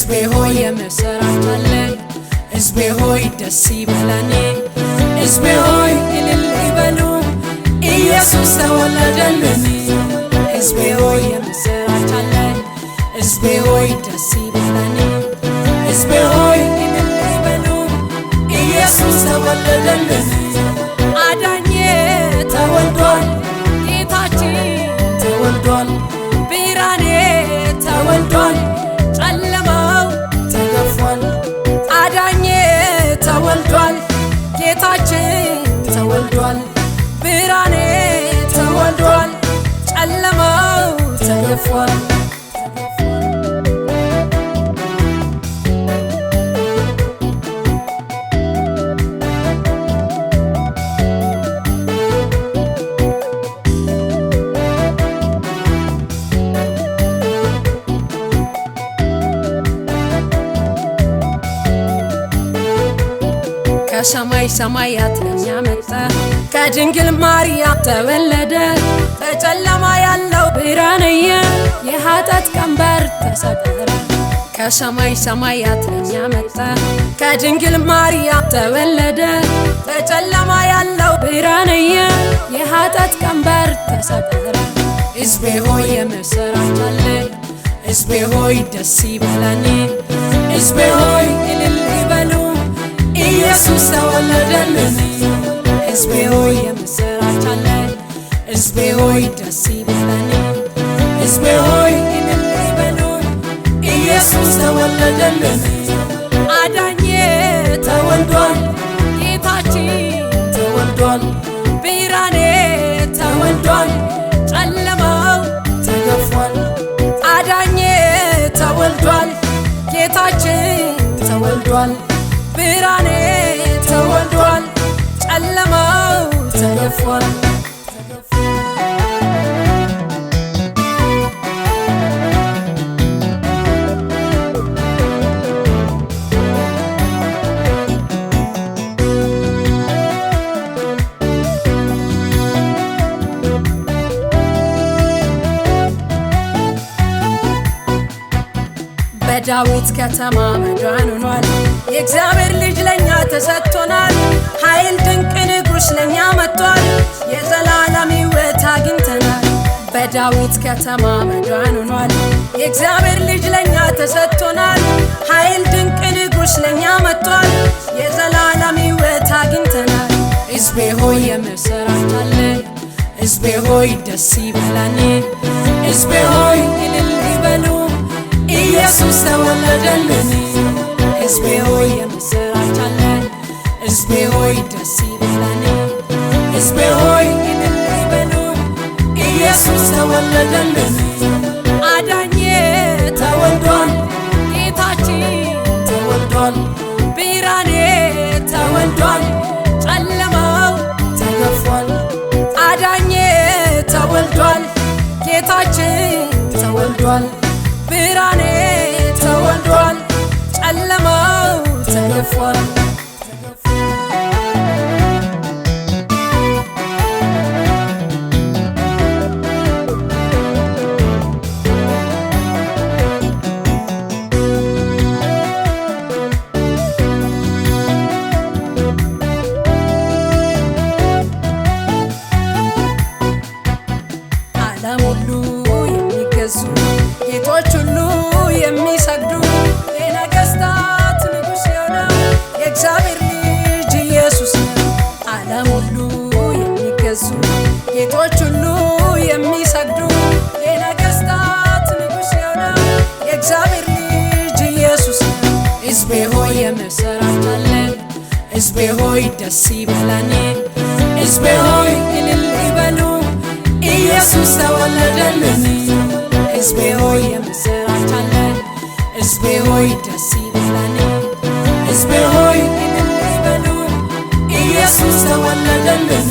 ሕዝቤ ሆይ የምስራች አለኝ ሕዝቤ ሆይ ደስ ይበለን ሕዝቤ ሆይ እልል ይበሉ ኢየሱስ ተወለደልን ሕዝቤ ሆይ የምስራች አለኝ ሕዝቤ ሆይ ደስ ይበለን ሕዝቤ ሆይ እልል ይበሉ ኢየሱስ ተወለደልን አዳኜ ተወልዷል ጌታችን ተወልዷል ብርሃኔ ተወልዷል ጨለማው ተገፏል አዳኜ ተወልዷል ጌታችን ተወልዷል ብርሃኔ ተወልዷል ጨለማው ተገፏል ከሰማይ ሰማያት ለኛ መጣ ከድንግል ማርያም ተወለደ በጨለማ ያለው ብርሃንየ የኃጢአት ቀንበር ተሰበረ ከሰማይ ሰማያት ለኛ መጣ ከድንግል ማርያም ተወለደ በጨለማ ያለው ብርሃንየ የኃጢአት ቀንበር ተሰበረ ሕዝቤ ሆይ የምስራች አለኝ ሕዝቤ ሆይ ደስ ይበለን ሕዝቤ ሆይ እልል ይበሉ ኢየሱስ ተወለደልን ሕዝቤ ሆይ የምስራች አለኝ ሕዝቤ ሆይ ደስ ይበለን ሕዝቤ ሆይ እልል ይበሉ ኢየሱስ ተወለደልን አዳኜ ተወልዷል ጌታችን ተወልዷል ብርሃኔ ተወልዷል ጨለማው ተገፏል አዳኜ ተወልዷል ጌታችን ተወልዷል ብርሃኔ ተወልዷል ጨለማው ተገፏል በዳዊት ከተማ መዳን ሆኗል የእግዚአብሔር ልጅ ለኛ ተሰጥቶናል ኃይል ድንቅ ንጉሥ ለኛ መጥቷል የዘላለም ሕይወት አግኝተናል በዳዊት ከተማ መዳን ሆኗል የእግዚአብሔር ልጅ ለኛ ተሰጥቶናል ኃይል ድንቅ ንጉሥ ለኛ መጥቷል የዘላለም ሕይወት አግኝተናል ሕዝቤ ሆይ የምስራች አለኝ ሕዝቤ ሆይ ደስ ይበለን ሕዝቤ ሆይ እልል ይበሉ ኢየሱስ ተወለደልን ሕዝቤ ሆይ የምስራች አለኝ ሕዝቤ ሆይ ደስ ይበለን ሕዝቤ ሆይ እልል ይበሉ ኢየሱስ ተወለደልን አዳኜ ተወልዷል ጌታችን ተወልዷል ብርሃኔ ተወልዷል ጨለማው ተገፏል አዳኜ ተወልዷል ጌታችን ተወልዷል ብርሃኔ ተወልዷል ጨለማው ተገፏል ዓለም ሁሉ የሚገዙ ጌቶች ሁሉ የሚሰግዱ የነገሥታት ንጉሥ የሆነው የእግዚአብሔር ልጅ ኢየሱስ ነው ዓለም ሁሉ የሚገዙ ጌቶች ሁሉ የሚሰግዱ የነገሥታት ንጉሥ የሆነው የእግዚአብሔር ልጅ ኢየሱስ ነው ሕዝቤ ሆይ የምስራች አለኝ ሕዝቤ ሆይ ደስ ይበለን ሕዝቤ ሆይ እልል ይበሉ ኢየሱስ ተወለደልን ሕዝቤ ሆይ የምስራች አለኝ ሕዝቤ ሆይ ደስ ይበለን ሕዝቤ ሆይ እልል ይበሉ ኢየሱስ ተወለደልን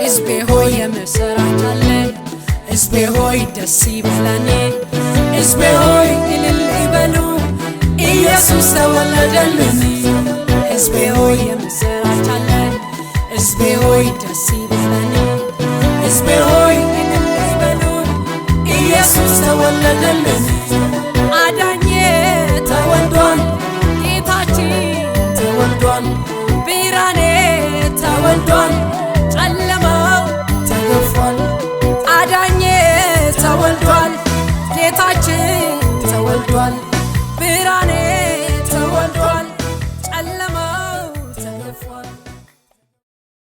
ሕዝቤ ሆይ የምስራች አለኝ ሕዝቤ ሆይ ደስ ይበለን ሕዝቤ ሆይ እልል ይበሉ ኢየሱስ ተወለደልን ሕዝቤ ሆይ የምስራች አለኝ ሕዝቤ ሆይ ደስ ይበለን ሕዝቤ ሆይ እልል ይበሉ ኢየሱስ ተወለደልን አዳኜ ተወልዷል፣ ጨለማው ተገፏል። አዳኜ ተወልዷል፣ ጌታችን ተወልዷል።